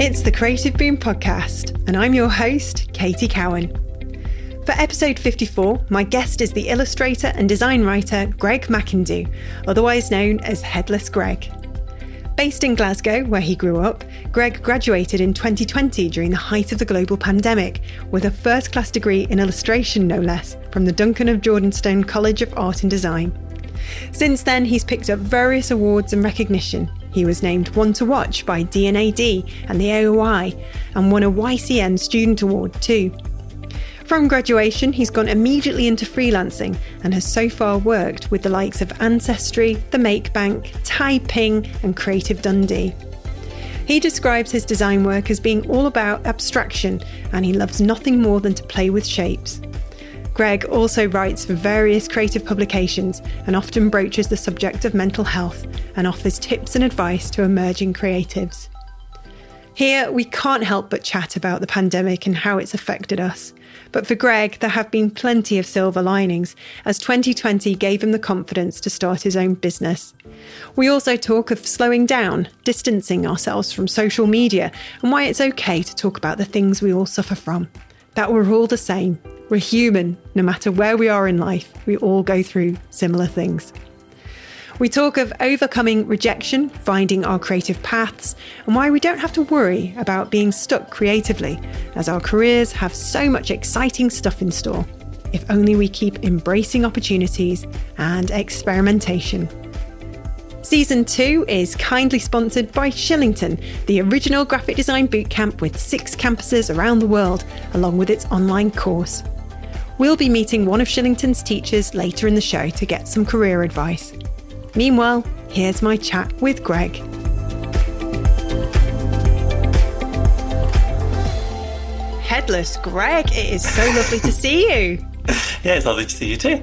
It's the Creative Boom Podcast, and I'm your host, Katie Cowan. For episode 54, my guest is the illustrator and design writer Greg McIndoe, otherwise known as Headless Greg. Based in Glasgow, where he grew up, Greg graduated in 2020 during the height of the global pandemic with a first-class degree in illustration, no less, from the Duncan of Jordanstone College of Art and Design. Since then, he's picked up various awards and recognition. He was named One to Watch by D&AD and the AOI and won a YCN Student Award too. From graduation, he's gone immediately into freelancing and has so far worked with the likes of Ancestry, The Make Bank, Taiping and Creative Dundee. He describes his design work as being all about abstraction, and he loves nothing more than to play with shapes. Greg also writes for various creative publications and often broaches the subject of mental health and offers tips and advice to emerging creatives. Here, we can't help but chat about the pandemic and how it's affected us. But for Greg, there have been plenty of silver linings, as 2020 gave him the confidence to start his own business. We also talk of slowing down, distancing ourselves from social media, and why it's okay to talk about the things we all suffer from. That we're all the same. We're human. No matter where we are in life, we all go through similar things. We talk of overcoming rejection, finding our creative paths, and why we don't have to worry about being stuck creatively, as our careers have so much exciting stuff in store, if only we keep embracing opportunities and experimentation. Season 2 is kindly sponsored by Shillington, the original graphic design bootcamp with 6 campuses around the world, along with its online course. We'll be meeting one of Shillington's teachers later in the show to get some career advice. Meanwhile, here's my chat with Greg. Headless Greg, it is so lovely to see you. Yeah, it's lovely to see you too.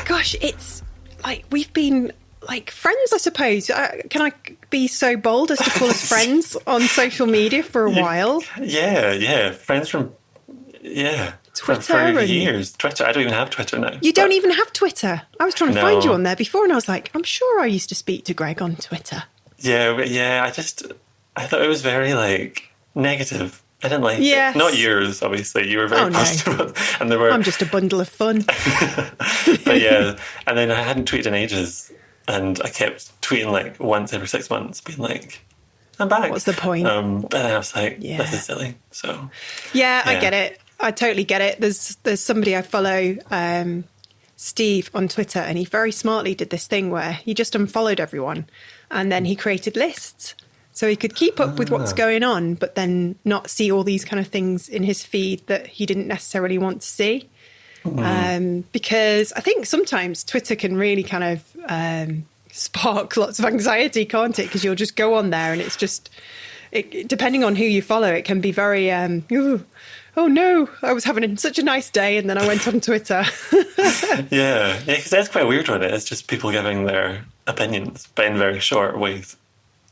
Gosh, it's like we've been like friends, I suppose. Can I be so bold as to call us friends on social media for a while? Yeah. Friends from, Twitter for years. Twitter. I don't even have Twitter now. You don't even have Twitter? I was trying to find you on there before and I was like, I'm sure I used to speak to Greg on Twitter. Yeah. I thought it was very negative. I didn't like it. Not yours, obviously. You were very positive. And there were... I'm just a bundle of fun. But yeah, and then I hadn't tweeted in ages. And I kept tweeting once every 6 months, being like, I'm back. What's the point? And I was like, this is silly. So yeah, I get it. I totally get it. There's somebody I follow, Steve, on Twitter, and he very smartly did this thing where he just unfollowed everyone and then he created lists. So he could keep up with what's going on, but then not see all these kind of things in his feed that he didn't necessarily want to see. Because I think sometimes Twitter can really kind of spark lots of anxiety, can't it? Because you'll just go on there and it's just, depending on who you follow, it can be very, oh no, I was having such a nice day and then I went on Twitter. Yeah, because that's quite weird with it. It's just people giving their opinions, but in very short ways.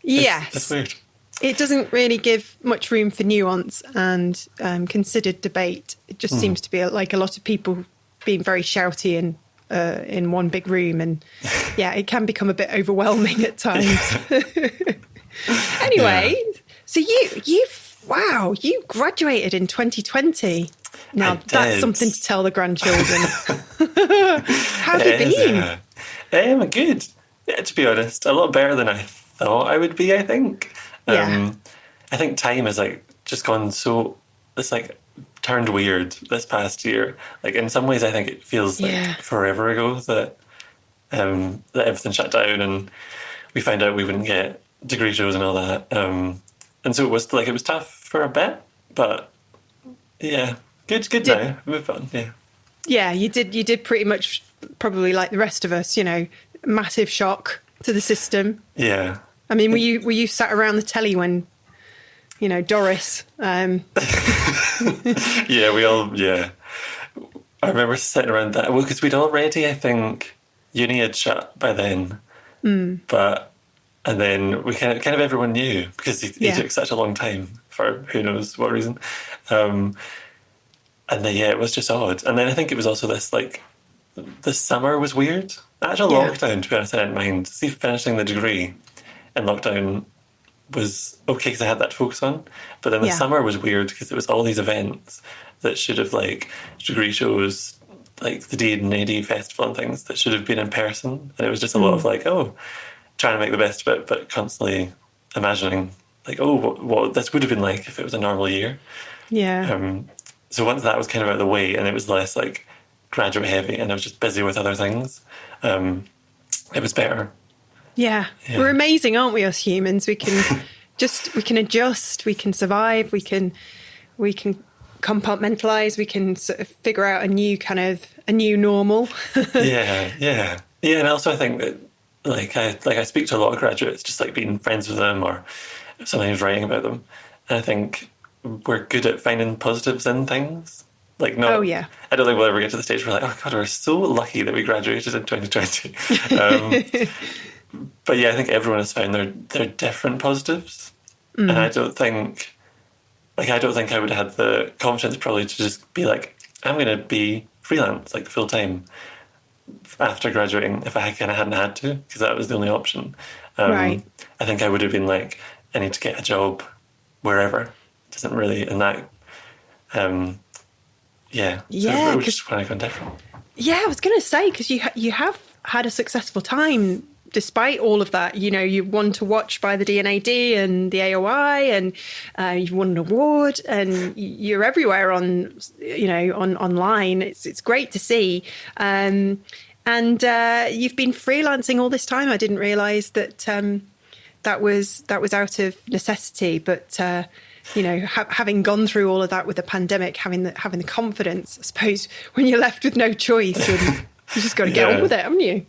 Yes. It's weird. It doesn't really give much room for nuance and considered debate. It just seems to be like a lot of people being very shouty in one big room. And it can become a bit overwhelming at times. Anyway, so you graduated in 2020. Now that's something to tell the grandchildren. How have you been? Good. Yeah, to be honest, a lot better than I thought I would be, I think. I think time has just gone so, it's turned weird this past year. In some ways I think it feels forever ago that everything shut down and we found out we wouldn't get degree shows and all that. And so it was tough for a bit, but good now. Move on. Yeah, you did pretty much probably like the rest of us, massive shock to the system. Yeah. I mean, were you sat around the telly when, Doris? We all. I remember sitting around that. Well, because we'd already, I think, uni had shut by then. And then we kind of everyone knew because he took such a long time for who knows what reason. And then it was just odd. And then I think it was also this the summer was weird. The actual lockdown, to be honest, I didn't mind. See, finishing the degree in lockdown was okay because I had that to focus on. But then the Yeah. summer was weird because it was all these events that should have, like, degree shows, like the D&AD festival and things that should have been in person. And it was just a lot of like, trying to make the best of it, but constantly imagining like, what this would have been like if it was a normal year. Yeah. So once that was kind of out of the way and it was less like graduate heavy and I was just busy with other things, it was better. Yeah. We're amazing, aren't we, us humans? We can we can adjust, we can survive, we can compartmentalize, we can sort of figure out a new normal. Yeah. And also I think that I speak to a lot of graduates, just like being friends with them or sometimes writing about them. And I think we're good at finding positives in things. Like, no, Oh, yeah. I don't think we'll ever get to the stage where we're like, oh God, we're so lucky that we graduated in 2020. But yeah, I think everyone has found their different positives. And I don't think I would have had the confidence probably to just be like, I'm going to be freelance, like full time after graduating if I kind of hadn't had to, because that was the only option. Right. I think I would have been like, I need to get a job wherever. It doesn't really, in that, Yeah, so we're just kind of gone different. Yeah, I was going to say, because you have had a successful time despite all of that. You know, you won to watch by the D&AD and the AOI, and you've won an award, and you're everywhere online. It's great to see. And you've been freelancing all this time. I didn't realise that that was out of necessity, but having gone through all of that with the pandemic, having the confidence, I suppose, when you're left with no choice, and you just got to get on with it, haven't you?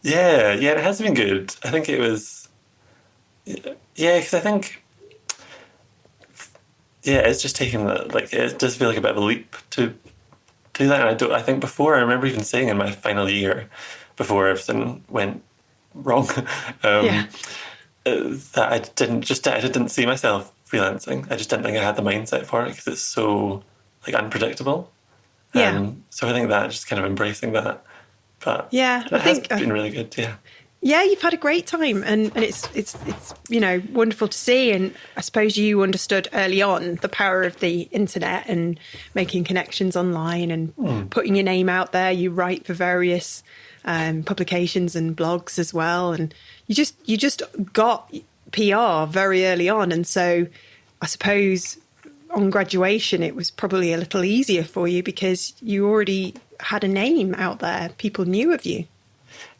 Yeah, it has been good. I think it was, because I think, it's just taking that, like, it does feel like a bit of a leap to do that. And I think before, I remember even saying in my final year, before everything went wrong, that I didn't see myself freelancing. I just didn't think I had the mindset for it because it's so like unpredictable. Yeah. So I think that just kind of embracing that. But yeah, it has been really good. Yeah. Yeah, you've had a great time, and it's wonderful to see. And I suppose you understood early on the power of the internet and making connections online and putting your name out there. You write for various publications and blogs as well, and you just got PR very early on. And so I suppose on graduation it was probably a little easier for you because you already had a name out there. People knew of you.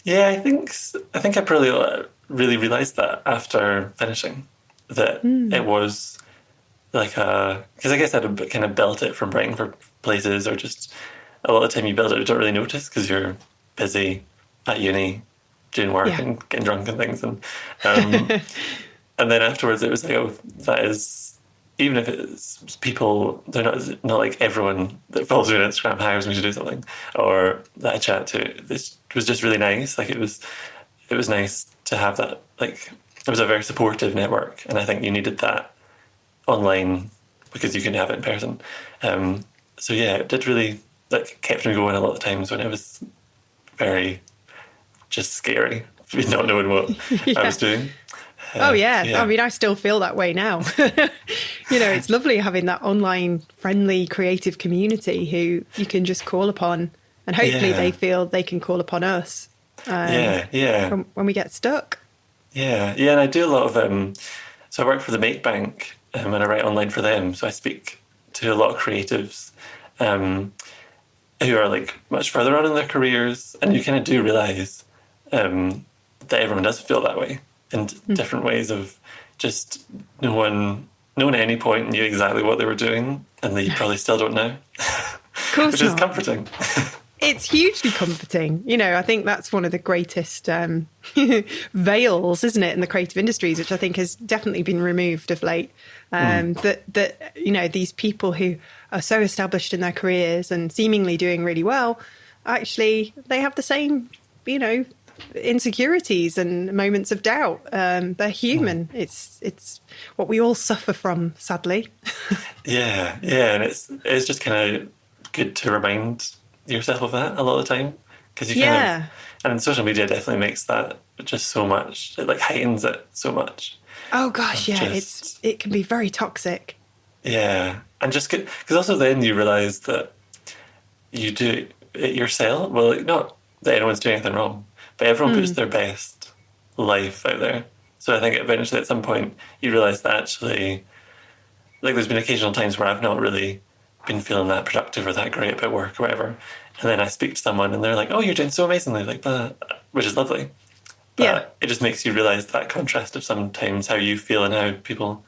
Yeah, I think I probably really realised that after finishing, that it was like because I guess I'd kind of built it from writing for places, or just a lot of the time you build it, you don't really notice because you're busy at uni doing work and getting drunk and things, and and then afterwards it was like, oh, that is, even if it's people, they're not like everyone that follows me on Instagram hires me to do something, or that I chat to. This was just really nice. Like it was nice to have that. Like it was a very supportive network, and I think you needed that online because you couldn't have it in person. So yeah, it did really kept me going a lot of times when it was very just scary, not knowing what I was doing. I mean, I still feel that way now. It's lovely having that online friendly creative community who you can just call upon, and hopefully they feel they can call upon us when we get stuck. And I do a lot of so I work for the Make Bank and I write online for them, so I speak to a lot of creatives who are like much further on in their careers, and you kind of do realise that everyone does feel that way in different ways, of just no one at any point knew exactly what they were doing, and they probably still don't know. Of course which is comforting. It's hugely comforting. I think that's one of the greatest veils, isn't it, in the creative industries, which I think has definitely been removed of late. That these people who are so established in their careers and seemingly doing really well, actually they have the same, insecurities and moments of doubt. They're human. It's what we all suffer from, sadly. Yeah, and it's just kind of good to remind yourself of that a lot of the time, because you kind of, and social media definitely makes that just so much, it like heightens it so much. Oh gosh, yeah, it can be very toxic. Yeah, and just because also then you realise that you do it yourself. Well, like, not that anyone's doing anything wrong, but everyone puts their best life out there. So I think eventually at some point you realise that actually, like there's been occasional times where I've not really been feeling that productive or that great about work or whatever. And then I speak to someone and they're like, oh, you're doing so amazingly, like, blah, which is lovely. But it just makes you realise that contrast of sometimes how you feel and how people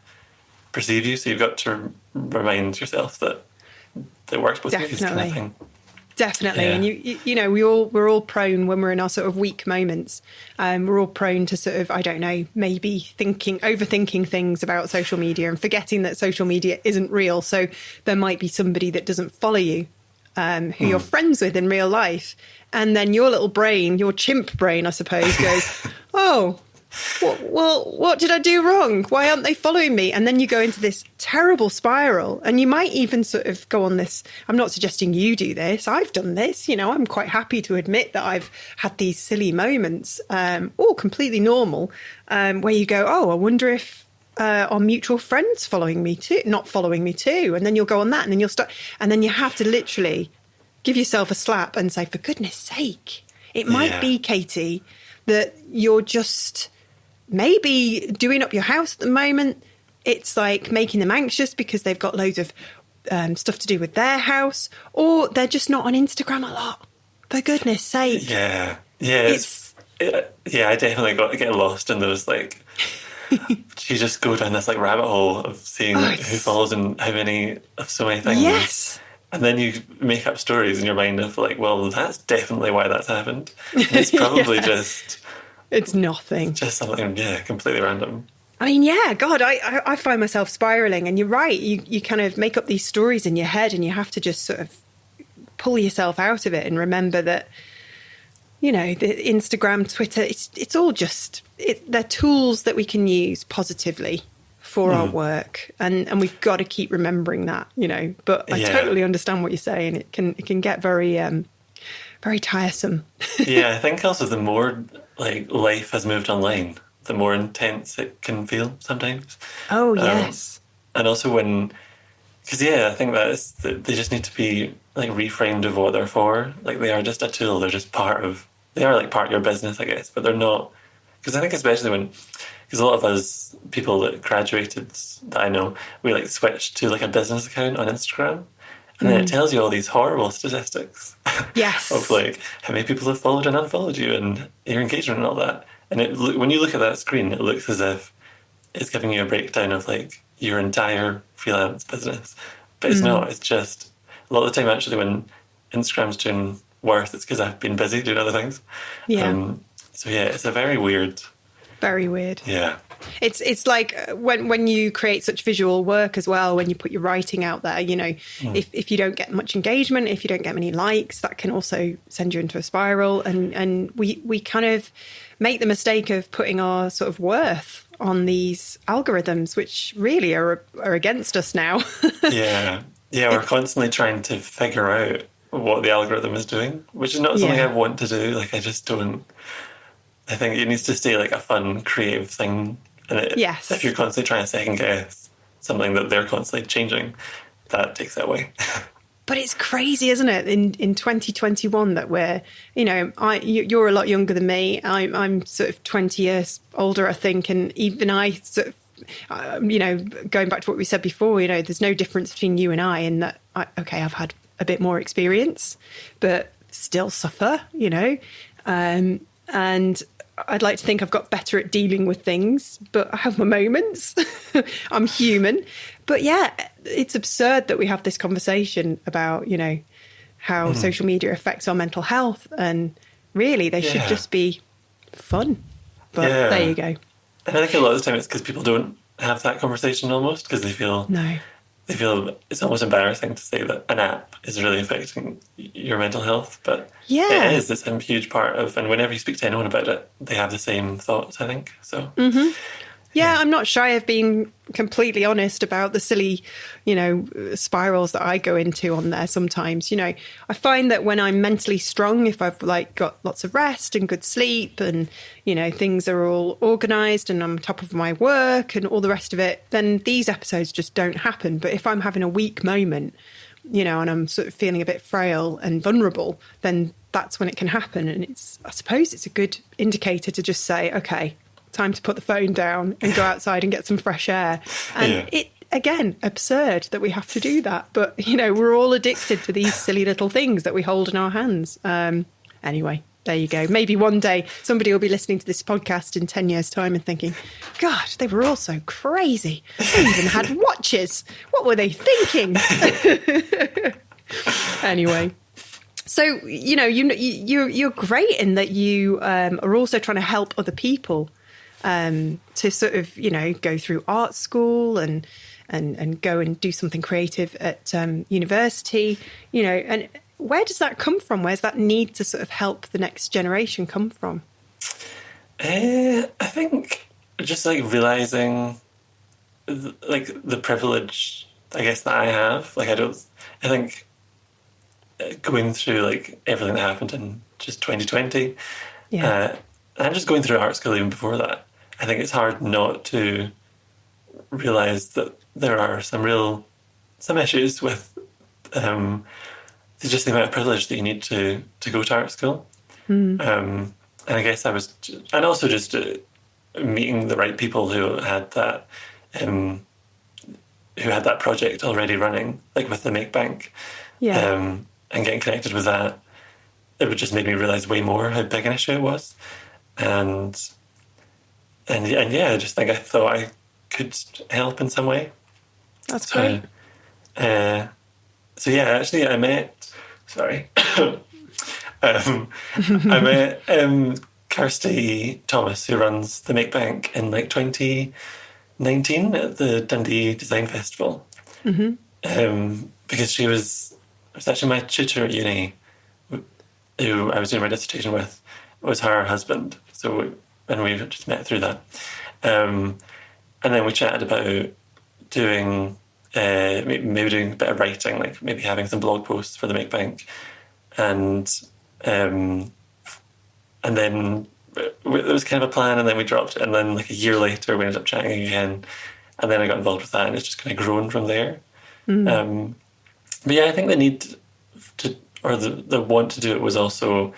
perceive you. So you've got to remind yourself that it works both ways kind of thing. Definitely. And you know, we're all prone when we're in our sort of weak moments. We're all prone to sort of, I don't know, maybe overthinking things about social media and forgetting that social media isn't real. So there might be somebody that doesn't follow you, who you're friends with in real life. And then your little brain, your chimp brain, I suppose, goes, oh, well, what did I do wrong? Why aren't they following me? And then you go into this terrible spiral, and you might even sort of go on this. I'm not suggesting you do this. I've done this. You know, I'm quite happy to admit that I've had these silly moments, all completely normal, where you go, oh, I wonder if our mutual friends not following me too. And then you'll go on that, and then you'll start, and then you have to literally give yourself a slap and say, for goodness sake, it might be, Katie, that you're just maybe doing up your house at the moment. It's like making them anxious because they've got loads of stuff to do with their house, or they're just not on Instagram a lot. For goodness sake. Yeah. I definitely got to get lost in those, like, you just go down this like rabbit hole of seeing who follows and how many of so many things. Yes. And then you make up stories in your mind of like, well, that's definitely why that's happened. And it's probably it's nothing. Just something, completely random. I mean, yeah, God, I find myself spiraling, and you're right. You kind of make up these stories in your head, and you have to just sort of pull yourself out of it and remember that, you know, the Instagram, Twitter, it's all just, they're tools that we can use positively for our work, and we've got to keep remembering that, you know. But I totally understand what you're saying. It can get very very tiresome. I think also the more like life has moved online, the more intense it can feel sometimes. Oh yes. And also because I think that they just need to be like reframed of what they're for. Like they are just a tool. They're just part of your business, I guess. But they're not, because I think especially because a lot of us people that graduated that I know, we like switched to like a business account on Instagram, and then it tells you all these horrible statistics. Yes. Of like how many people have followed and unfollowed you and your engagement and all that. And when you look at that screen, it looks as if it's giving you a breakdown of like your entire freelance business, but it's not. It's just a lot of the time actually when Instagram's doing worse, it's because I've been busy doing other things. So it's a very weird. Very weird. Yeah. It's like when you create such visual work as well, when you put your writing out there, you know, if you don't get much engagement, if you don't get many likes, that can also send you into a spiral. And we kind of make the mistake of putting our sort of worth on these algorithms, which really are against us now. We're constantly trying to figure out what the algorithm is doing, which is not something I want to do. Like I just don't. I think it needs to stay like a fun, creative thing. And if you're constantly trying to second guess something that they're constantly changing, that takes that away. But it's crazy, isn't it? In 2021 that we're, you know, you're a lot younger than me. I'm sort of 20 years older, I think. And even I sort of, you know, going back to what we said before, you know, there's no difference between you and I in that, I've had a bit more experience, but still suffer, you know. And I'd like to think I've got better at dealing with things, but I have my moments. I'm human. But yeah, it's absurd that we have this conversation about, you know, how social media affects our mental health. And really, they should just be fun. But there you go. And I think a lot of the time it's because people don't have that conversation almost because they feel it's almost embarrassing to say that an app is really affecting your mental health, but it is. It's a huge part of, and whenever you speak to anyone about it, they have the same thoughts, I think. So Yeah, I'm not shy of being completely honest about the silly, spirals that I go into on there sometimes. I find that when I'm mentally strong, if I've got lots of rest and good sleep and, things are all organised and I'm on top of my work and all the rest of it, then these episodes just don't happen. But if I'm having a weak moment, and I'm sort of feeling a bit frail and vulnerable, then that's when it can happen. And I suppose it's a good indicator to just say, okay, time to put the phone down and go outside and get some fresh air. And it, again, absurd that we have to do that. But, we're all addicted to these silly little things that we hold in our hands. Anyway, there you go. Maybe one day somebody will be listening to this podcast in 10 years' time and thinking, God, they were all so crazy. They even had watches. What were they thinking? Anyway. So, you're great in that you are also trying to help other people. To sort of, go through art school and go and do something creative at university, and where does that come from? Where's that need to sort of help the next generation come from? I think just realising the privilege, I guess, that I have. I think going through everything that happened in just 2020, and just going through art school even before that, I think it's hard not to realise that there are some issues with just the amount of privilege that you need to go to art school. And I guess and also just meeting the right people who had that project already running, with the Make Bank, and getting connected with that. It would just make me realise way more how big an issue it was. And I just think I thought I could help in some way. That's great. Actually I met, I met Kirsty Thomas, who runs the Make Bank, in 2019 at the Dundee Design Festival. Because she was actually my tutor at uni, who I was doing my dissertation with, was her husband. And we just met through that. And then we chatted about doing, maybe doing a bit of writing, maybe having some blog posts for the Make Bank. And then there was kind of a plan, and then we dropped it. And then a year later, we ended up chatting again. And then I got involved with that, and it's just kind of grown from there. But I think the need to, or the want to do it was also,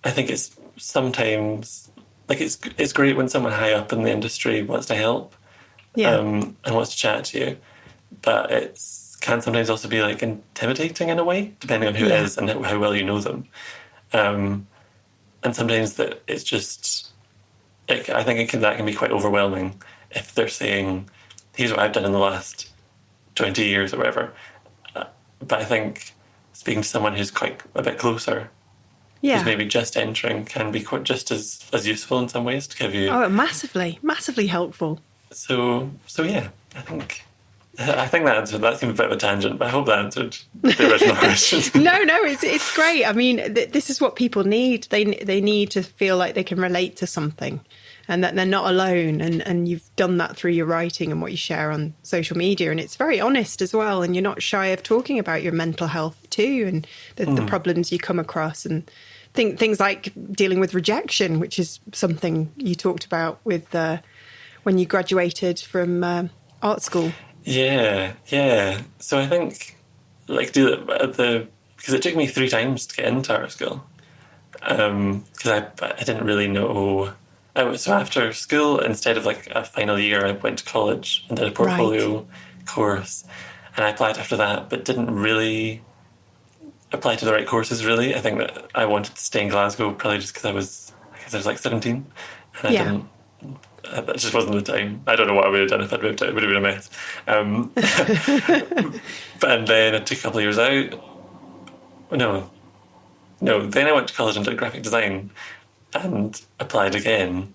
I think it's sometimes, it's great when someone high up in the industry wants to help, and wants to chat to you, but it can sometimes also be intimidating in a way, depending on who it is and how well you know them. And sometimes that it's just, I think that can be quite overwhelming if they're saying, here's what I've done in the last 20 years or whatever. But I think speaking to someone who's quite a bit closer, who's maybe just entering, can be quite just as useful in some ways to give you. Oh, massively helpful. So yeah, I think that answered. That seemed a bit of a tangent, but I hope that answered the original question. No, it's great. I mean, this is what people need. They need to feel like they can relate to something, and that they're not alone. And you've done that through your writing and what you share on social media, and it's very honest as well. And you're not shy of talking about your mental health too, and the problems you come across, and things like dealing with rejection, which is something you talked about with when you graduated from art school. Yeah. So I think because it took me 3 times to get into art school, because I didn't really know. So after school, instead of a final year, I went to college and did a portfolio course, and I applied after that, but didn't really apply to the right courses. Really, I think that I wanted to stay in Glasgow, probably just because I was 17, and I didn't. That just wasn't the time. I don't know what I would have done if I'd moved out. It would have been a mess. And then I took a couple of years out. No. Then I went to college and did graphic design and applied again.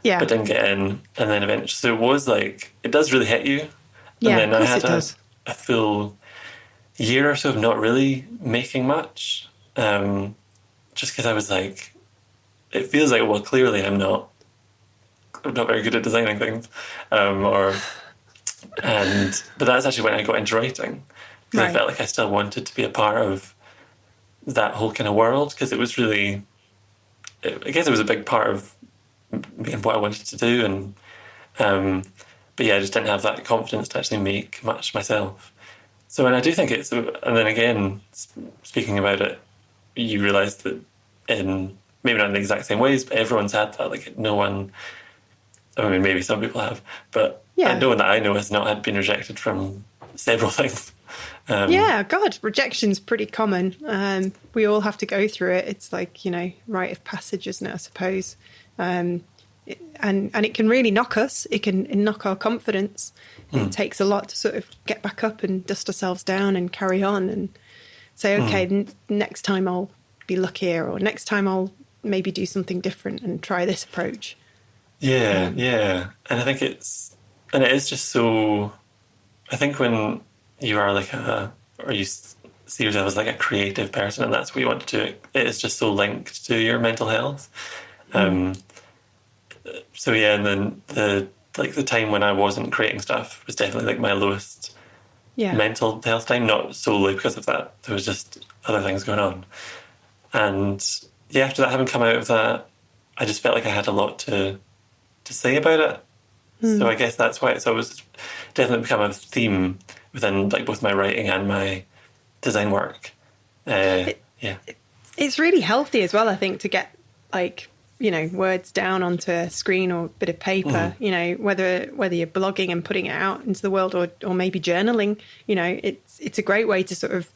Yeah. But didn't get in. And then eventually, so it was it does really hit you. Yeah, and then of course I had it does. a full year or so of not really making much. Just because I was it feels well, clearly I'm not I'm not very good at designing things. But that's actually when I got into writing, because I felt like I still wanted to be a part of that whole kind of world, because it was really, I guess it was a big part of me and what I wanted to do. And but yeah, I just didn't have that confidence to actually make much myself. So, and I do think and then again, speaking about it, you realise that in, maybe not in the exact same ways, but everyone's had that. Like, no one, I mean, maybe some people have, but no one that I know has not been rejected from several things. God, rejection's pretty common. We all have to go through it. It's like, rite of passage, isn't it, I suppose? And it can really knock us. It can knock our confidence. It takes a lot to sort of get back up and dust ourselves down and carry on and say, okay, next time I'll be luckier, or next time I'll maybe do something different and try this approach. Yeah. And I think it is just so, I think when you are like or you see yourself as like a creative person and that's what you want to do, it is just so linked to your mental health. So yeah, and then the time when I wasn't creating stuff was definitely like my lowest mental health time, not solely because of that. There was just other things going on. And yeah, after that, having come out of that, I just felt like I had a lot to say about it. So I guess that's why it's always definitely become a theme within like both my writing and my design work. It's really healthy as well, I think, to get like, words down onto a screen or a bit of paper, whether you're blogging and putting it out into the world or maybe journaling, it's a great way to sort of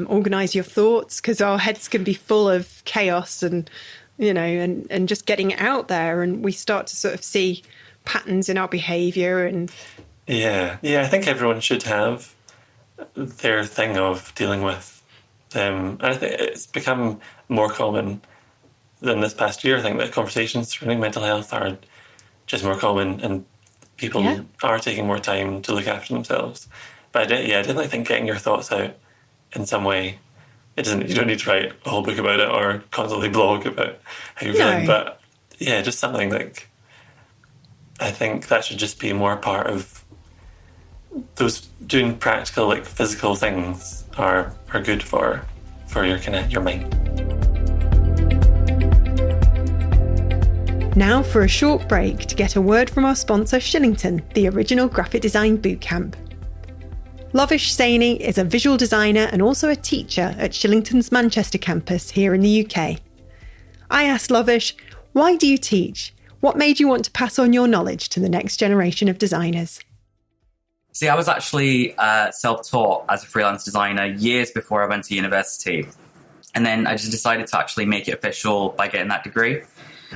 organise your thoughts, because our heads can be full of chaos and just getting it out there, and we start to sort of see patterns in our behaviour. And I think everyone should have their thing of dealing with and I think it's become more common than this past year. I think that conversations surrounding mental health are just more common, and people are taking more time to look after themselves. But I definitely think getting your thoughts out in some way, you don't need to write a whole book about it or constantly blog about how you're feeling, but just something like, I think that should just be more part of those, doing practical, like physical things are good for your mind. Now for a short break to get a word from our sponsor Shillington, the original graphic design bootcamp. Lovish Saini is a visual designer and also a teacher at Shillington's Manchester campus here in the UK. I asked Lovish, why do you teach? What made you want to pass on your knowledge to the next generation of designers? See, I was actually self-taught as a freelance designer years before I went to university. And then I just decided to actually make it official by getting that degree.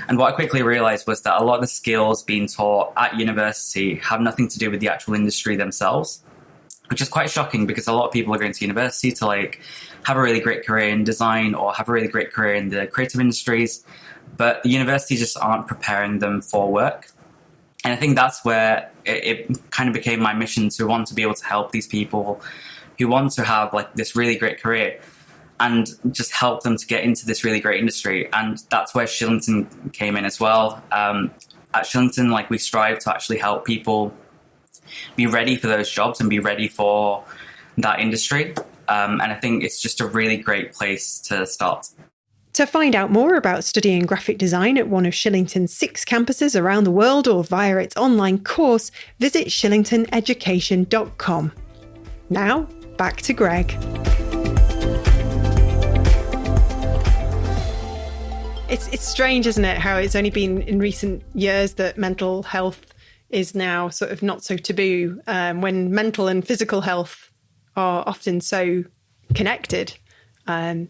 And what I quickly realised was that a lot of the skills being taught at university have nothing to do with the actual industry themselves, which is quite shocking, because a lot of people are going to university to like have a really great career in design or have a really great career in the creative industries, but the universities just aren't preparing them for work. And I think that's where it kind of became my mission to want to be able to help these people who want to have like this really great career and just help them to get into this really great industry. And that's where Shillington came in as well. At Shillington, like, we strive to actually help people be ready for those jobs and be ready for that industry. And I think it's just a really great place to start. To find out more about studying graphic design at one of Shillington's 6 campuses around the world or via its online course, visit shillingtoneducation.com. Now, back to Greg. It's strange, isn't it, how it's only been in recent years that mental health is now sort of not so taboo, when mental and physical health are often so connected. You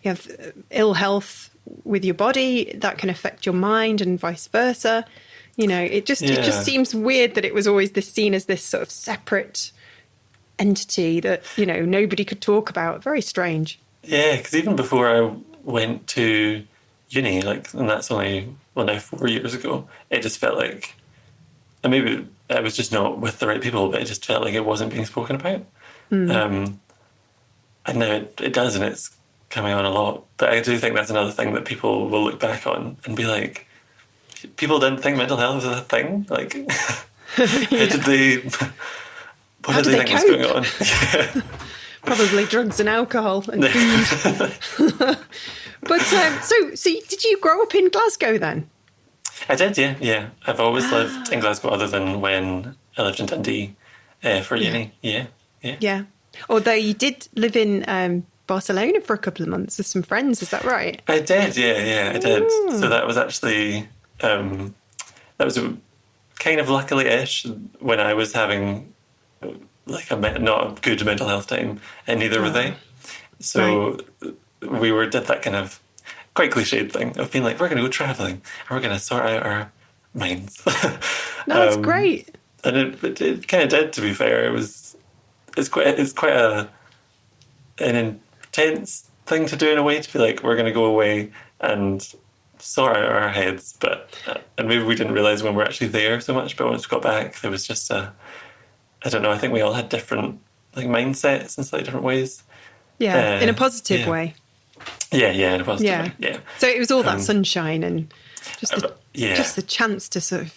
have ill health with your body that can affect your mind, and vice versa. It just seems weird that it was always seen as this sort of separate entity that nobody could talk about. Very strange. Yeah, because even before I went to uni, and that's only now 4 years ago, it just felt like, and maybe I was just not with the right people, but it just felt like it wasn't being spoken about. And now it does, and it's coming on a lot. But I do think that's another thing that people will look back on and be like, people didn't think mental health was a thing. Like, how did they? What did they think was going on? Yeah. Probably drugs and alcohol and food. But so did you grow up in Glasgow then? I did, yeah. I've always lived in Glasgow, other than when I lived in Dundee for uni. Yeah. Although you did live in Barcelona for a couple of months with some friends, is that right? I did, yeah, I did. So that was actually kind of luckily-ish when I was having like not a good mental health time, and neither were they. So we did that kind of quite cliched thing of being like, we're going to go travelling and we're going to sort out our minds. That's great. And it kind of did, to be fair. It's quite an intense thing to do in a way, to be like, we're going to go away and sort out our heads, and maybe we didn't realise when we're actually there so much, but once we got back, there was just I don't know, I think we all had different like mindsets in slightly different ways. Yeah, in a positive way. Yeah, in a positive way. Yeah. So it was all that sunshine and just the chance to sort of,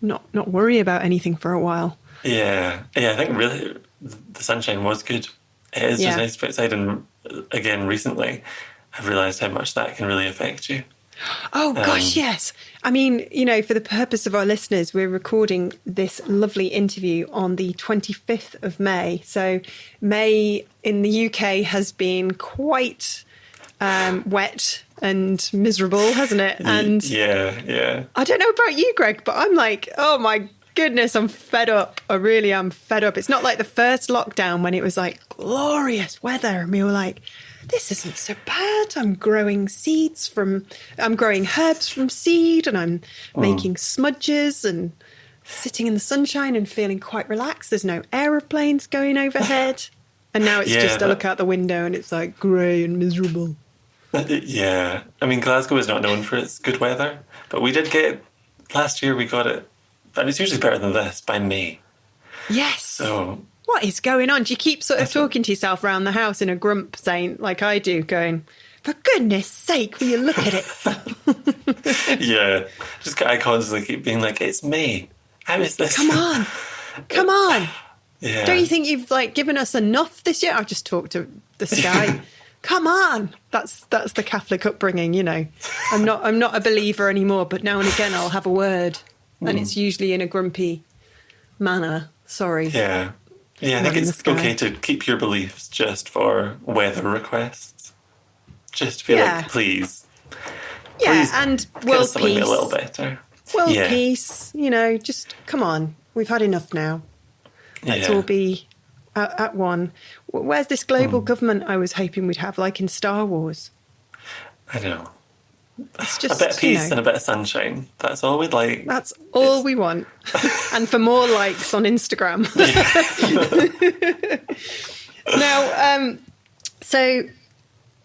not worry about anything for a while. Yeah. I think really the sunshine was good. It is just nice to be outside, and again, recently I've realised how much that can really affect you. Oh, gosh, yes. I mean, for the purpose of our listeners, we're recording this lovely interview on the 25th of May. So May in the UK has been quite wet and miserable, hasn't it? And yeah. I don't know about you, Greg, but I'm like, oh my goodness, I'm fed up. I really am fed up. It's not like the first lockdown when it was like glorious weather and we were like, this isn't so bad. I'm growing herbs from seed, and I'm making smudges and sitting in the sunshine and feeling quite relaxed. There's no aeroplanes going overhead. And now it's just I look out the window and it's like grey and miserable. Yeah. I mean, Glasgow is not known for its good weather, but we did get, last year we got it, and it's usually better than this, by May. Yes. So what is going on? Do you keep sort of talking to yourself around the house in a grump, saying, like I do, going, for goodness sake, will you look at it? Yeah. I constantly keep being like, it's May. How is this? Come on. Yeah. Don't you think you've given us enough this year? I've just talked to the sky. Come on. That's the Catholic upbringing, I'm not a believer anymore, but now and again I'll have a word, and it's usually in a grumpy manner. Sorry. Yeah. Yeah, I think it's okay to keep your beliefs just for weather requests. Just to be like, please. Yeah, please and world peace. A little better. World peace, just come on. We've had enough now. Let's all be at one. Where's this global government I was hoping we'd have, like in Star Wars? I know. It's just, a bit of peace and a bit of sunshine. That's all we'd like. That's all we want. And for more likes on Instagram. Now, so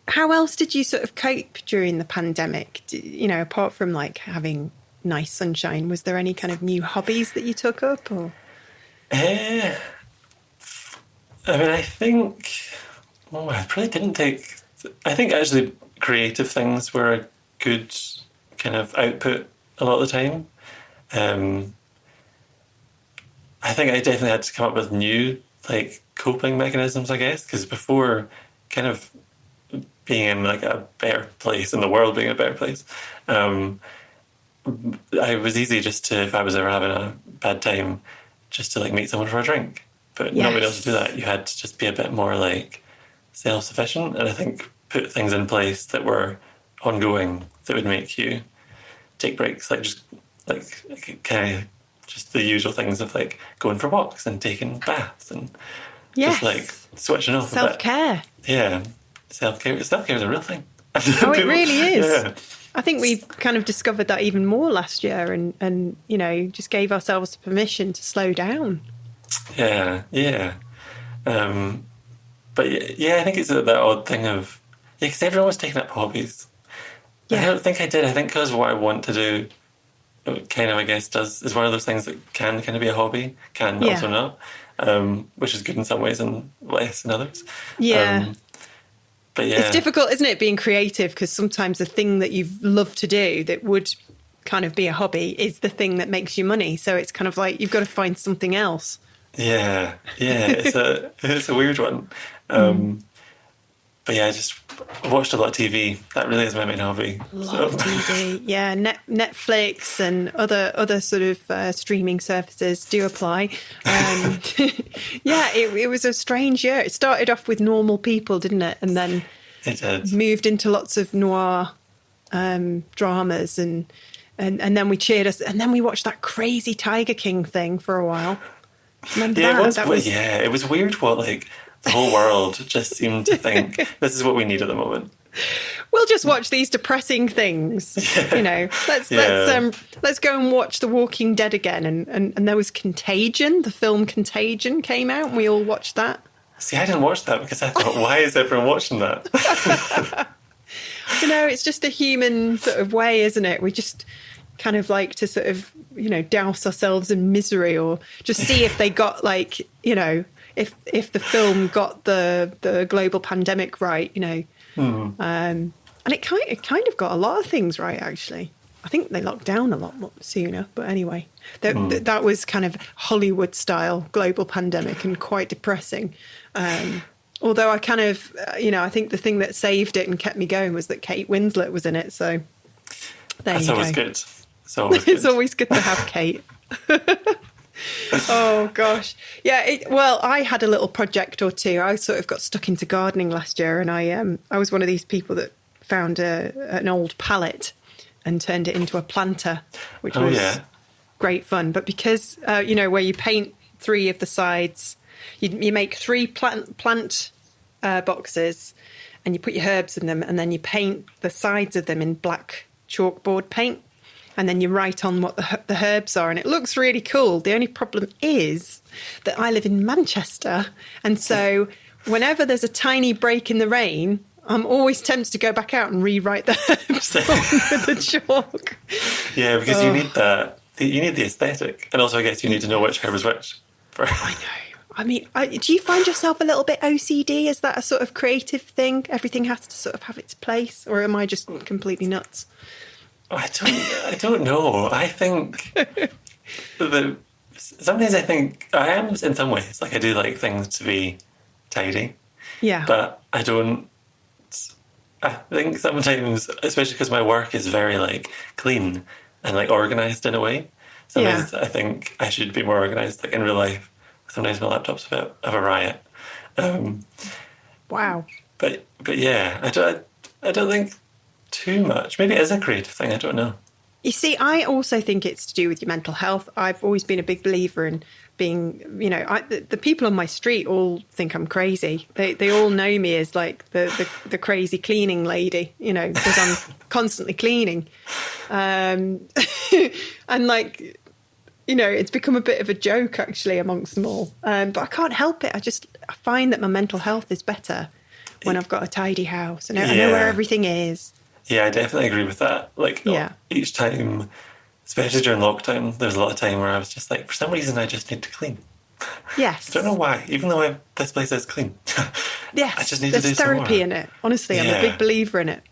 how else did you sort of cope during the pandemic? Apart from having nice sunshine, was there any kind of new hobbies that you took up? Or? I mean, I think I probably didn't take. I think actually creative things were a good kind of output a lot of the time. I think I definitely had to come up with new coping mechanisms, I guess, because before kind of being in a better place, in the world being a better place, I was easy just to, if I was ever having a bad time, just to meet someone for a drink. But not being able to do that, you had to just be a bit more self-sufficient, and I think put things in place that were ongoing that would make you take breaks, kind of just the usual things of going for walks and taking baths and just switching off self-care. A bit. Yeah, self-care is a real thing. Oh, it really is. Yeah. I think we've kind of discovered that even more last year, and just gave ourselves permission to slow down. Yeah. But I think it's that odd thing of because everyone was taking up hobbies. Yeah. I don't think I did. I think because what I want to do, kind of, I guess, is one of those things that can kind of be a hobby, can also not, which is good in some ways and less in others. Yeah. But yeah, it's difficult, isn't it, being creative? Because sometimes the thing that you've loved to do that would kind of be a hobby is the thing that makes you money. So it's kind of like you've got to find something else. Yeah, it's a weird one. But yeah, I just watched a lot of TV. That really is my main hobby. A lot of TV, yeah. Netflix and other sort of streaming services do apply. Yeah, it was a strange year. It started off with Normal People, didn't it? And then it did. Moved into lots of noir dramas, and then we cheered us, and then we watched that crazy Tiger King thing for a while. Remember that? It was weird what like the whole world just seemed to think this is what we need at the moment. We'll just watch these depressing things, you know. Let's go and watch The Walking Dead again. And there was Contagion. The film Contagion came out, and we all watched that. See, I didn't watch that because I thought, why is everyone watching that? You know, it's just a human sort of way, isn't it? We just kind of like to sort of, you know, douse ourselves in misery, or just see if they got like, you know, if the film got the global pandemic right, you know. And it kind of got a lot of things right, actually. I think they locked down a lot more sooner, but anyway, that was kind of Hollywood style global pandemic and quite depressing. Although I kind of, you know, I think the thing that saved it and kept me going was that Kate Winslet was in it. So there you go. That's always good. It's always good to have Kate. Oh gosh, yeah. Well, I had a little project or two. I sort of got stuck into gardening last year, and I was one of these people that found an old pallet and turned it into a planter, which was great fun. But because you know, where you paint 3 of the sides, you make 3 plant boxes, and you put your herbs in them, and then you paint the sides of them in black chalkboard paint. And then you write on what the herbs are, and it looks really cool. The only problem is that I live in Manchester, and so whenever there's a tiny break in the rain, I'm always tempted to go back out and rewrite the herbs on with the chalk. Yeah, because you need that. You need the aesthetic, and also I guess you need to know which herb is which. I know. I mean, do you find yourself a little bit OCD? Is that a sort of creative thing? Everything has to sort of have its place, or am I just completely nuts? I don't know. I think sometimes I think I am in some ways. Like I do like things to be tidy. Yeah. But I don't. I think sometimes, especially because my work is very like clean and like organised in a way. Sometimes I think I should be more organised. Like in real life, sometimes my laptop's a bit of a riot. Wow. But yeah, I don't think too much. Maybe it is a creative thing. I don't know. You see, I also think it's to do with your mental health. I've always been a big believer in being, you know, the people on my street all think I'm crazy. They all know me as like the crazy cleaning lady, you know, because I'm constantly cleaning. And like, you know, it's become a bit of a joke actually amongst them all. But I can't help it. I find that my mental health is better when I've got a tidy house and I know where everything is. Yeah, I definitely agree with that. Like each time, especially during lockdown, there was a lot of time where I was just like, for some reason, I just need to clean. Yes. I don't know why, even though this place is clean. Yes, I just need to do there's some therapy more. in it. Honestly, I'm a big believer in it.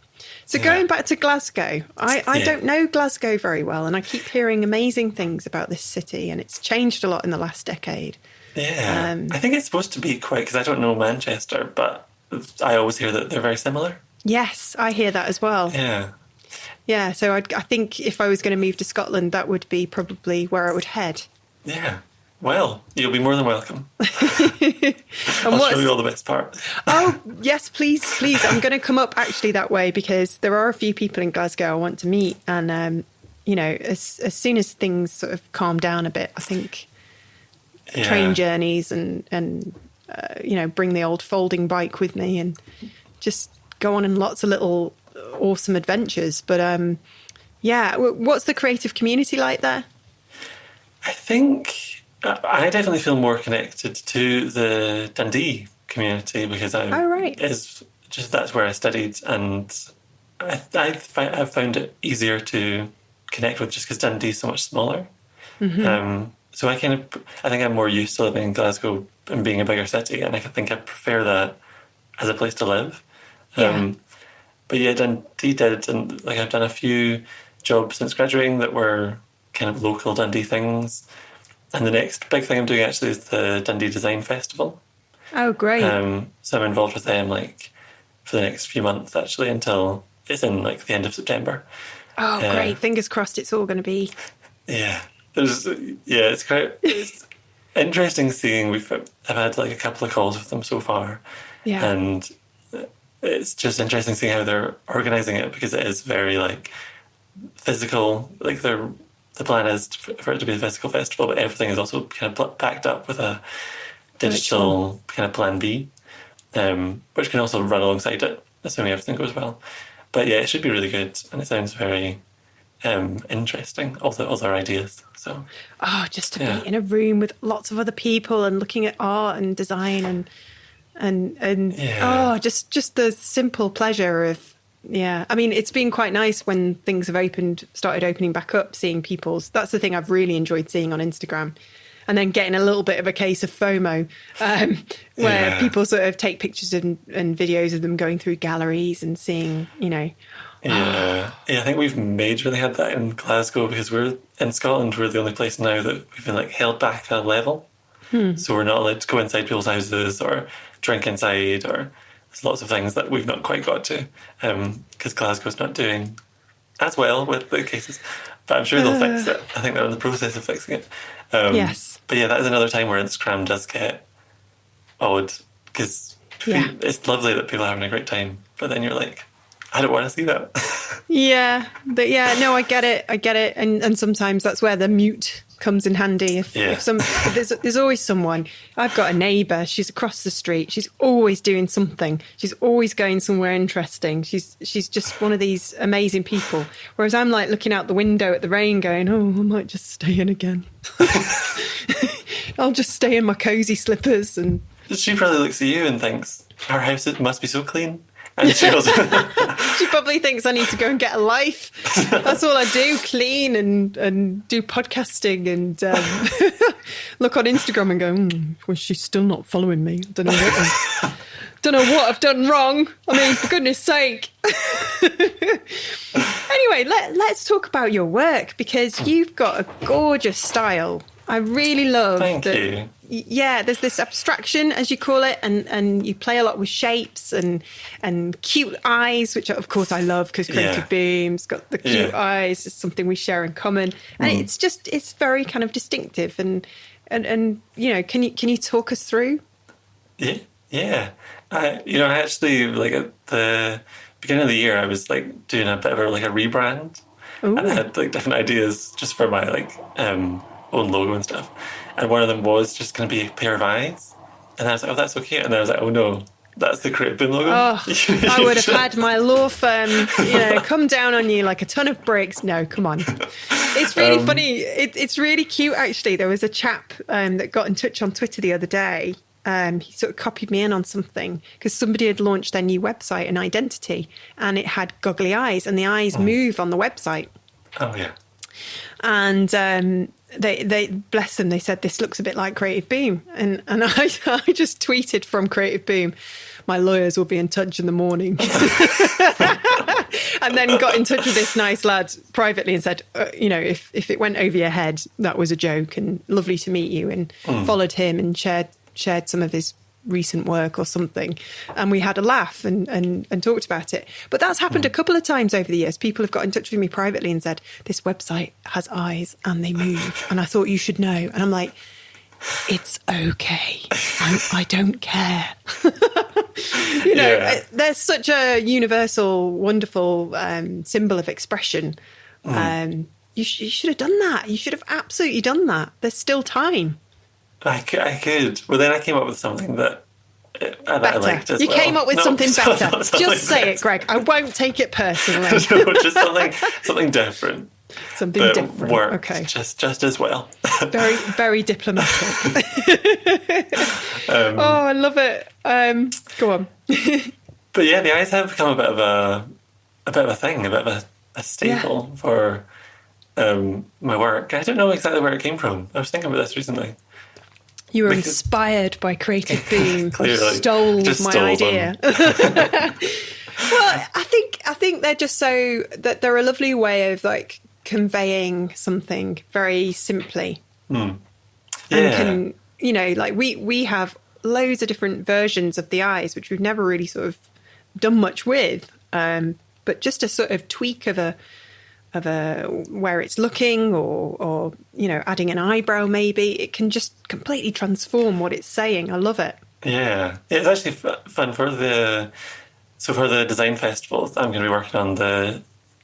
So going back to Glasgow, I don't know Glasgow very well, and I keep hearing amazing things about this city, and it's changed a lot in the last decade. Yeah, I think it's supposed to be quite, because I don't know Manchester, but I always hear that they're very similar. Yes, I hear that as well. Yeah. Yeah, so I think if I was going to move to Scotland, that would be probably where I would head. Yeah. Well, you'll be more than welcome. I'll show you all the best parts. Oh, yes, please. I'm going to come up actually that way because there are a few people in Glasgow I want to meet. And, you know, as soon as things sort of calm down a bit, I think train journeys and you know, bring the old folding bike with me and just go on lots of little awesome adventures. But what's the creative community like there? I think I definitely feel more connected to the Dundee community because that's where I studied, and I've found it easier to connect with just because Dundee is so much smaller. Mm-hmm. So I think I'm more used to living in Glasgow and being a bigger city, and I think I prefer that as a place to live. But yeah, Dundee did, and like I've done a few jobs since graduating that were kind of local Dundee things. And the next big thing I'm doing actually is the Dundee Design Festival. Oh, great. So I'm involved with them like for the next few months actually until it's in like the end of September. Oh, great. Fingers crossed it's all going to be. Yeah. It's quite it's interesting seeing I've had like a couple of calls with them so far. Yeah. And it's just interesting seeing how they're organising it because it is very like physical. Like the plan is for it to be a physical festival, but everything is also kind of backed up with a digital kind of plan B, which can also run alongside it, assuming everything goes well. But yeah, it should be really good, and it sounds very interesting. All their ideas. So just to be in a room with lots of other people and looking at art and design and just the simple pleasure of. Yeah, I mean, it's been quite nice when things have started opening back up, seeing people's. That's the thing I've really enjoyed seeing on Instagram. And then getting a little bit of a case of FOMO, where people sort of take pictures and videos of them going through galleries and seeing, Yeah, I think we've majorly had that in Glasgow because we're in Scotland. We're the only place now that we've been like held back a level. So we're not allowed to go inside people's houses or drink inside, or there's lots of things that we've not quite got to because Glasgow's not doing as well with the cases. But I'm sure they'll fix it. I think they're in the process of fixing it. Yes. But yeah, that is another time where Instagram does get odd because it's lovely that people are having a great time, but then you're like, I don't want to see that. No, I get it. And sometimes that's where the mute comes in handy. If there's always someone. I've got a neighbour. She's across the street. She's always doing something. She's always going somewhere interesting. She's just one of these amazing people. Whereas I'm like looking out the window at the rain, going, "Oh, I might just stay in again. I'll just stay in my cosy slippers." And she probably looks at you and thinks, "Our house must be so clean." And she probably thinks I need to go and get a life. That's all I do, clean and do podcasting and look on Instagram and go, well, she's still not following me. Don't know what I've done wrong. I mean, for goodness sake. Anyway, let's talk about your work because you've got a gorgeous style. I really love Thank you. Yeah, there's this abstraction, as you call it, and you play a lot with shapes and cute eyes, which of course I love because Creative Boom's got the cute eyes. It's something we share in common, and it's very kind of distinctive. And can you talk us through? Yeah. I actually like at the beginning of the year I was like doing a bit of a rebrand. Ooh. And I had like different ideas just for my own logo and stuff. And one of them was just going to be a pair of eyes. And I was like, oh, that's so cute. And then I was like, oh no, that's the Creative Boom logo. Oh, I would have had my law firm, come down on you like a ton of bricks. No, come on. It's really funny. It's really cute, actually. There was a chap that got in touch on Twitter the other day. He sort of copied me in on something because somebody had launched their new website, an identity, and it had goggly eyes, and the eyes move on the website. Oh, yeah. And they bless them, they said this looks a bit like Creative Boom, and I just tweeted from Creative Boom, my lawyers will be in touch in the morning. And then got in touch with this nice lad privately and said, if it went over your head, that was a joke, and lovely to meet you, and followed him and shared some of his recent work or something, and we had a laugh and talked about it. But that's happened a couple of times over the years. People have got in touch with me privately and said, this website has eyes and they move, and I thought you should know. And I'm like, it's okay, I don't care. There's such a universal, wonderful symbol of expression. You should have done that. You should have absolutely done that. There's still time. I could. Well, then I came up with something that I liked as well. You came up with something better. Just say it, Greg. I won't take it personally. No, just something different. Something that different. Worked okay. Just as well. Very, very diplomatic. Oh, I love it. Go on. But yeah, the eyes have become a bit of a thing, a bit of a staple for my work. I don't know exactly where it came from. I was thinking about this recently. You were inspired by Creative Boom. Stole my idea. Well, I think they're just so that they're a lovely way of like conveying something very simply. Yeah. And can, you know, like we have loads of different versions of the eyes, which we've never really sort of done much with. But just a sort of tweak of a where it's looking, or you know, adding an eyebrow maybe, it can just completely transform what it's saying. I love it. Yeah, it's actually fun for the design festivals. I'm going to be working on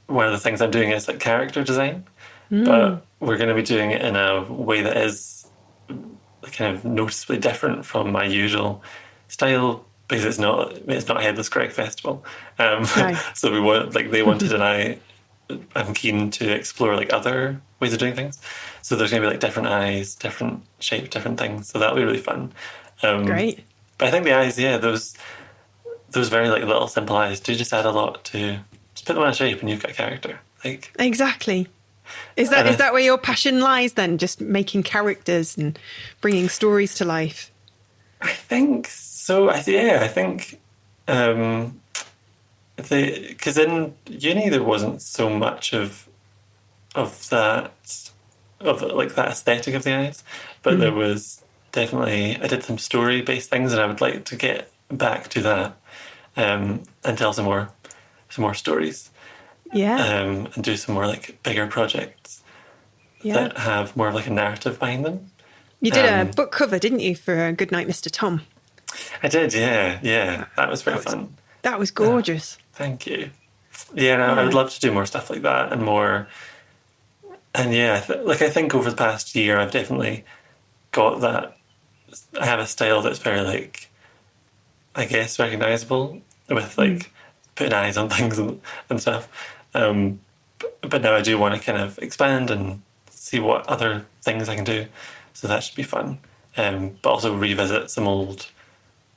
one of the things I'm doing is like character design, but we're going to be doing it in a way that is kind of noticeably different from my usual style, because it's not a Headless Greg festival. Right. So they wanted, and I'm keen to explore like other ways of doing things. So there's going to be like different eyes, different shape, different things. So that'll be really fun. Great. But I think the eyes, yeah, those very like little simple eyes do just add a lot to. Just put them on a shape and you've got a character. Like Exactly. Is that where your passion lies then? Just making characters and bringing stories to life? I think so. I think because in uni there wasn't so much of that like that aesthetic of the eyes, but there was definitely, I did some story based things, and I would like to get back to that and tell some more stories. Yeah. And do some more like bigger projects that have more of like a narrative behind them. You did a book cover, didn't you, for Goodnight, Mr. Tom? I did, yeah. That was very fun. That was gorgeous. Thank you. Yeah, no, I would love to do more stuff like that and more. And yeah, I think over the past year, I've definitely got that. I have a style that's very like, I guess, recognizable with like putting eyes on things and stuff. But now I do want to kind of expand and see what other things I can do. So that should be fun. But also revisit some old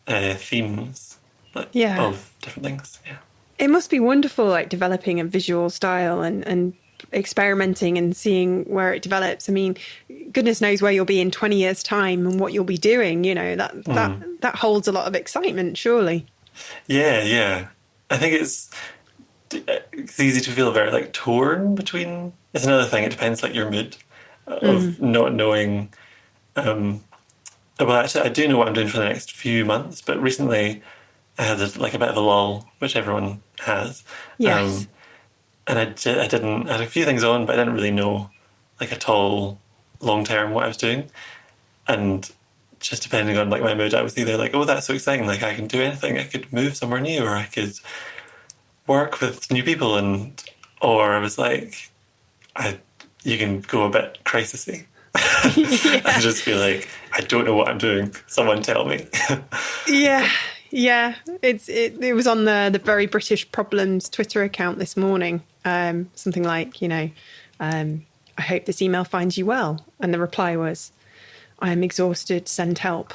themes of different things. Yeah. It must be wonderful, like developing a visual style and experimenting and seeing where it develops. I mean, goodness knows where you'll be in 20 years' time and what you'll be doing. You know, that holds a lot of excitement, surely. Yeah. I think it's easy to feel very like torn between. It's another thing. It depends like your mood of not knowing. Well, actually, I do know what I'm doing for the next few months, but recently I had a bit of a lull, which everyone has. Yes. And I had a few things on, but I didn't really know like at all long term what I was doing. And just depending on like my mood, I was either like, oh, that's so exciting, like I can do anything, I could move somewhere new, or I could work with new people, or I was like, you can go a bit crisisy. I just feel like I don't know what I'm doing. Someone tell me. Yeah. It was on the Very British Problems Twitter account this morning. Something like, you know, I hope this email finds you well. And the reply was, I am exhausted, send help.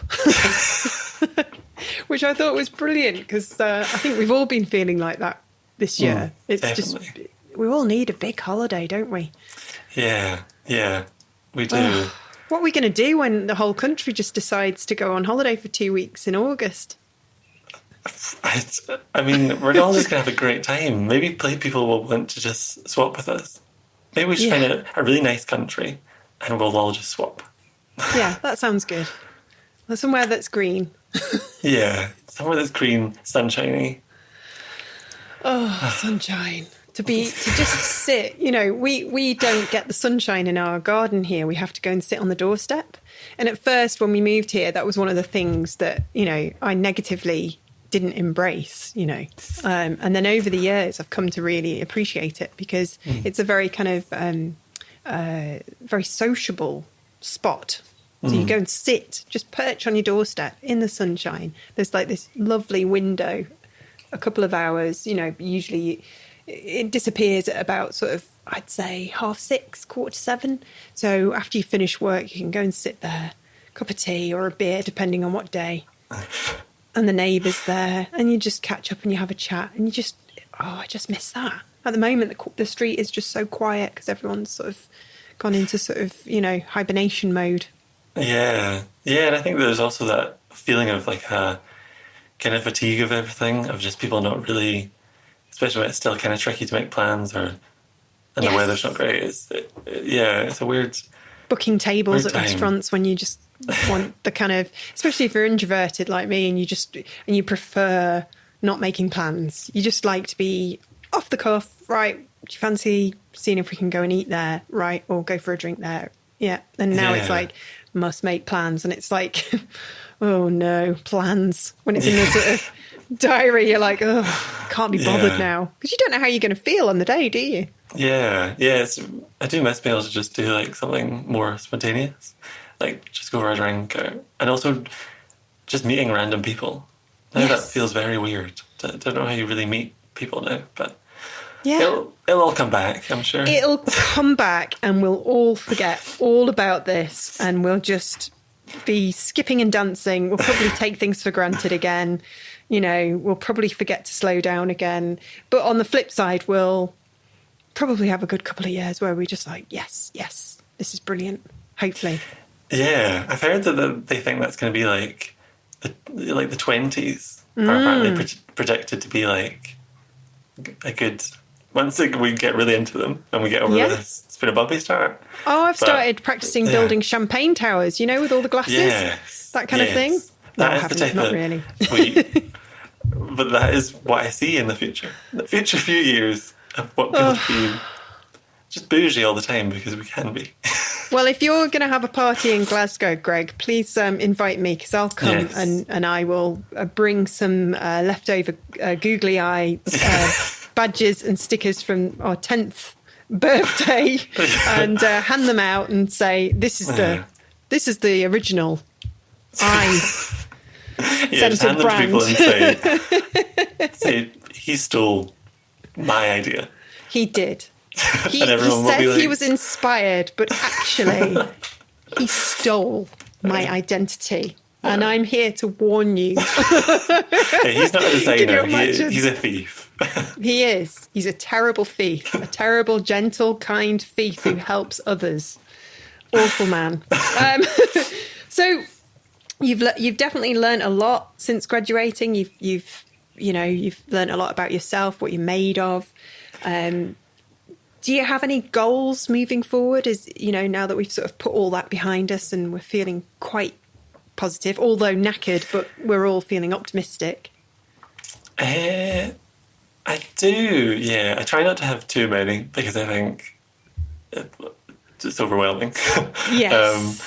Which I thought was brilliant, because I think we've all been feeling like that this year. It's definitely. Just, we all need a big holiday, don't we? Yeah, we do. What are we going to do when the whole country just decides to go on holiday for 2 weeks in August? I mean, we're all just going to have a great time. Maybe people will want to just swap with us. Maybe we should find a really nice country and we'll all just swap. Yeah, that sounds good. Well, somewhere that's green. Yeah, somewhere that's green, sunshiny. Oh, sunshine. To just sit, you know, we don't get the sunshine in our garden here. We have to go and sit on the doorstep. And at first, when we moved here, that was one of the things that, you know, I negatively didn't embrace, you know. And then over the years, I've come to really appreciate it, because it's a very kind of very sociable spot. So you go and sit, just perch on your doorstep in the sunshine. There's like this lovely window, a couple of hours, you know, usually it disappears at about sort of, I'd say 6:30, 7:15. So after you finish work, you can go and sit there, cup of tea or a beer, depending on what day. And the neighbours there, and you just catch up and you have a chat, and I just miss that. At the moment, the street is just so quiet because everyone's sort of gone into sort of, you know, hibernation mode. Yeah, and I think there's also that feeling of like a kind of fatigue of everything, of just people not really especially when it's still kind of tricky to make plans and Yes. the weather's not great. It's a weird... Booking tables Weird at time. restaurants when you just want the kind of, especially if you're introverted like me and you prefer not making plans. You just like to be off the cuff, right? Do you fancy seeing if we can go and eat there, right? Or go for a drink there? Yeah. And now it's like, must make plans. And it's like, oh no, plans. When it's in the sort of diary, you're like, oh, can't be bothered now. Because you don't know how you're going to feel on the day, do you? Yeah. I do miss being able to just do like something more spontaneous. Like just go for a drink and also just meeting random people. Now that feels very weird. I don't know how you really meet people now, but it'll all come back, I'm sure. It'll come back and we'll all forget all about this and we'll just be skipping and dancing. We'll probably take things for granted again. You know, we'll probably forget to slow down again. But on the flip side, we'll probably have a good couple of years where we just like, yes, this is brilliant, hopefully. Yeah, I've heard that they think that's going to be like the 20s are apparently projected to be like a good... Once we get really into them and we get over this, it's been a bumpy start. Oh, I've started practicing building champagne towers, you know, with all the glasses. Yes. That kind of thing. That is the type not of... really. But that is what I see in the future. The future few years of what people be just bougie all the time because we can be. Well, if you're going to have a party in Glasgow, Greg, please invite me because I'll come and I will bring some leftover googly eye badges and stickers from our 10th birthday and hand them out and say, this is the original just hand them to people and say, he stole my idea. He did. He And everyone will be says like... he was inspired, but actually he stole my identity. And I'm here to warn you. He's not a designer. imagine? He's a thief. He is. He's a terrible thief. A terrible, gentle, kind thief who helps others. Awful man. So you've definitely learned a lot since graduating. You've learned a lot about yourself, what you're made of. Do you have any goals moving forward? Now that we've sort of put all that behind us and we're feeling quite positive, although knackered, but we're all feeling optimistic. I do, yeah. I try not to have too many because I think it's overwhelming. Yes.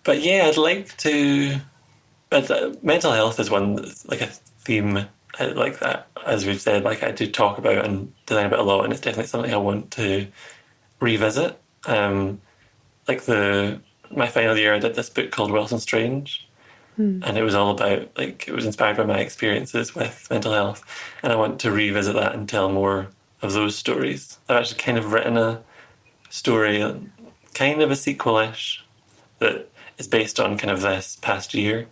But yeah, I'd like to... But mental health is one that's like a theme like that, as we've said, like I do talk about and design about a lot, and it's definitely something I want to revisit. My final year, I did this book called Wilson Strange, and it was all about, like, it was inspired by my experiences with mental health, and I want to revisit that and tell more of those stories. I've actually kind of written a story, kind of a sequel-ish, that is based on kind of this past year.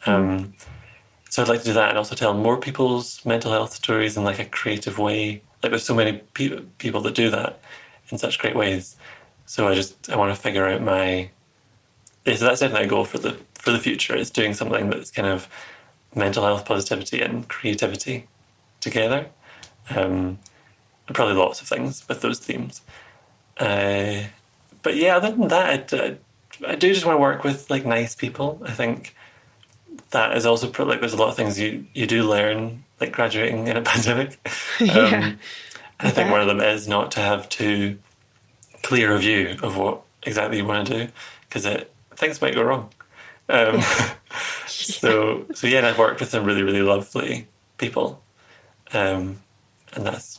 So I'd like to do that and also tell more people's mental health stories in like a creative way. Like there's so many people that do that in such great ways. So I want to figure out so that's definitely a goal for the future, is doing something that's kind of mental health, positivity and creativity together. And probably lots of things with those themes. But yeah, other than that, I do just want to work with like nice people. I think that is also like there's a lot of things you do learn like graduating in a pandemic. I think one of them is not to have too clear a view of what exactly you want to do, because things might go wrong. So yeah, I've worked with some really, really lovely people, and that's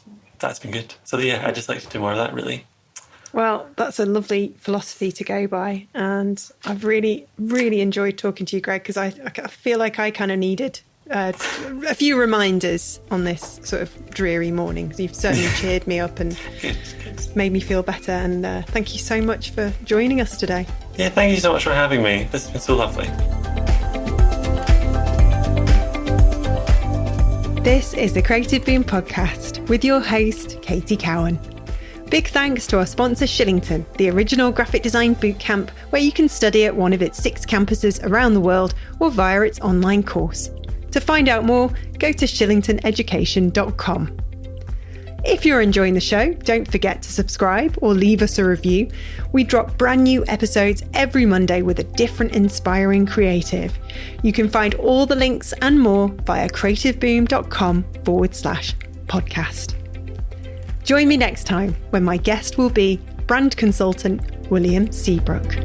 been good. So yeah, I just like to do more of that, really. Well, that's a lovely philosophy to go by. And I've really, really enjoyed talking to you, Greg, because I feel like I kind of needed a few reminders on this sort of dreary morning. You've certainly cheered me up and made me feel better. And thank you so much for joining us today. Yeah, thank you so much for having me. This has been so lovely. This is the Creative Boom Podcast with your host, Katie Cowan. Big thanks to our sponsor Shillington, the original graphic design bootcamp where you can study at one of its 6 campuses around the world or via its online course. To find out more, go to shillingtoneducation.com. If you're enjoying the show, don't forget to subscribe or leave us a review. We drop brand new episodes every Monday with a different inspiring creative. You can find all the links and more via creativeboom.com/podcast. Join me next time when my guest will be brand consultant William Seabrook.